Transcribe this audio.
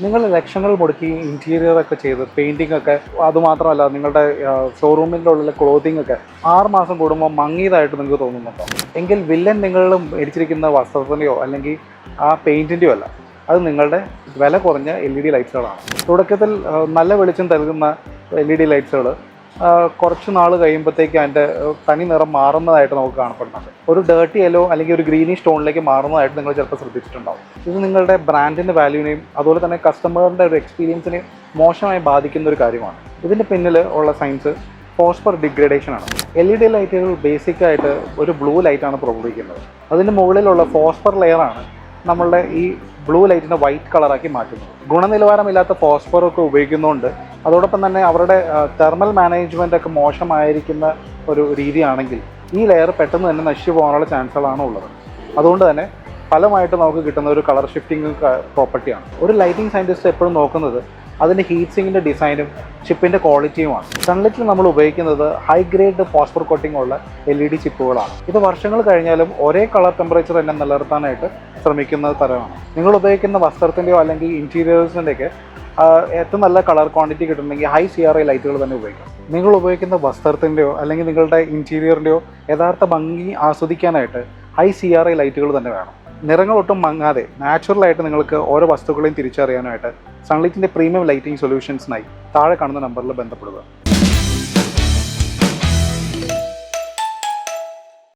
നിങ്ങൾ ലക്ഷങ്ങൾ മുടക്കി ഇൻറ്റീരിയറൊക്കെ ചെയ്ത് പെയിൻറ്റിംഗ് ഒക്കെ അതുമാത്രമല്ല നിങ്ങളുടെ ഷോറൂമിൻ്റെ ഉള്ളിലെ ക്ലോത്തിങ് ഒക്കെ 6 മാസം കൂടുമ്പോൾ മങ്ങിയതായിട്ട് നിങ്ങൾക്ക് തോന്നുന്നുണ്ടോ? എങ്കിൽ വില്ലൻ നിങ്ങളും മേടിച്ചിരിക്കുന്ന വസ്ത്രത്തിൻ്റെയോ അല്ലെങ്കിൽ ആ പെയിൻറ്റിൻ്റെയോ അല്ല, അത് നിങ്ങളുടെ വില കുറഞ്ഞ LED ലൈറ്റ്സുകളാണ്. തുടക്കത്തിൽ നല്ല വെളിച്ചം നൽകുന്ന LED ലൈറ്റ്സുകൾ കുറച്ച് നാൾ കഴിയുമ്പോഴത്തേക്ക് അതിൻ്റെ തനി നിറം മാറുന്നതായിട്ട് നമുക്ക് കാണപ്പെടുന്നുണ്ട്. ഒരു ഡേർട്ടി യെല്ലോ അല്ലെങ്കിൽ ഒരു ഗ്രീനിഷ് ടോണിലേക്ക് മാറുന്നതായിട്ട് നിങ്ങൾ ചിലപ്പോൾ ശ്രദ്ധിച്ചിട്ടുണ്ടാവും. ഇത് നിങ്ങളുടെ ബ്രാൻഡിൻ്റെ വാല്യൂവിനെയും അതുപോലെ തന്നെ കസ്റ്റമറിൻ്റെ ഒരു എക്സ്പീരിയൻസിനെയും മോശമായി ബാധിക്കുന്ന ഒരു കാര്യമാണ്. ഇതിൻ്റെ പിന്നിൽ ഉള്ള സയൻസ് ഫോസ്ഫർ ഡിഗ്രഡേഷൻ ആണ്. LED ലൈറ്റുകൾ ബേസിക്കായിട്ട് ഒരു ബ്ലൂ ലൈറ്റാണ് പ്രൊവൈഡ് ചെയ്യുന്നത്. അതിൻ്റെ മുകളിലുള്ള ഫോസ്ഫർ ലെയറാണ് നമ്മളുടെ ഈ ബ്ലൂ ലൈറ്റിനെ വൈറ്റ് കളറാക്കി മാറ്റുന്നത്. ഗുണനിലവാരമില്ലാത്ത ഫോസ്ഫറൊക്കെ ഉപയോഗിക്കുന്നതുകൊണ്ട് അതോടൊപ്പം തന്നെ അവരുടെ തെർമൽ മാനേജ്മെൻ്റ് ഒക്കെ മോശമായിരിക്കുന്ന ഒരു രീതിയാണെങ്കിൽ ഈ ലെയർ പെട്ടെന്ന് തന്നെ നശിച്ചു പോകാനുള്ള ചാൻസുകളാണ് ഉള്ളത്. അതുകൊണ്ട് തന്നെ ഫലമായിട്ട് നമുക്ക് കിട്ടുന്ന ഒരു കളർ ഷിഫ്റ്റിംഗ് പ്രോപ്പർട്ടിയാണ്. ഒരു ലൈറ്റിംഗ് സയൻറ്റിസ്റ്റ് എപ്പോഴും നോക്കുന്നത് അതിൻ്റെ ഹീറ്റ് സിങ്കിൻ്റെ ഡിസൈനും ചിപ്പിൻ്റെ ക്വാളിറ്റിയുമാണ്. സൺലൈറ്റിൽ നമ്മൾ ഉപയോഗിക്കുന്നത് ഹൈ ഗ്രേഡ് ഫോസ്ഫർ കോട്ടിംഗ് ഉള്ള LED ചിപ്പുകളാണ്. ഇത് വർഷങ്ങൾ കഴിഞ്ഞാലും ഒരേ കളർ ടെമ്പറേച്ചർ തന്നെ നിലനിർത്താനായിട്ട് ശ്രമിക്കുന്ന തരമാണ്. നിങ്ങൾ ഉപയോഗിക്കുന്ന വസ്ത്രത്തിൻ്റെയോ അല്ലെങ്കിൽ ഇൻറ്റീരിയേഴ്സിൻ്റെയൊക്കെ ഏറ്റവും നല്ല കളർ ക്വാണ്ടിറ്റി കിട്ടണമെങ്കിൽ ഹൈ CRI ലൈറ്റുകൾ തന്നെ ഉപയോഗിക്കാം. നിങ്ങൾ ഉപയോഗിക്കുന്ന വസ്ത്രത്തിൻ്റെയോ അല്ലെങ്കിൽ നിങ്ങളുടെ ഇൻറ്റീരിയറിൻ്റെയോ യഥാർത്ഥ ഭംഗി ആസ്വദിക്കാനായിട്ട് ഹൈ CRI ലൈറ്റുകൾ തന്നെ വേണം. നിറങ്ങളൊട്ടും മങ്ങാതെ നാച്ചുറലായിട്ട് നിങ്ങൾക്ക് ഓരോ വസ്തുക്കളെയും തിരിച്ചറിയാനായിട്ട് സൺലൈറ്റിൻ്റെ പ്രീമിയം ലൈറ്റിംഗ് സൊല്യൂഷൻസിനായി താഴെ കാണുന്ന നമ്പറിൽ ബന്ധപ്പെടുക.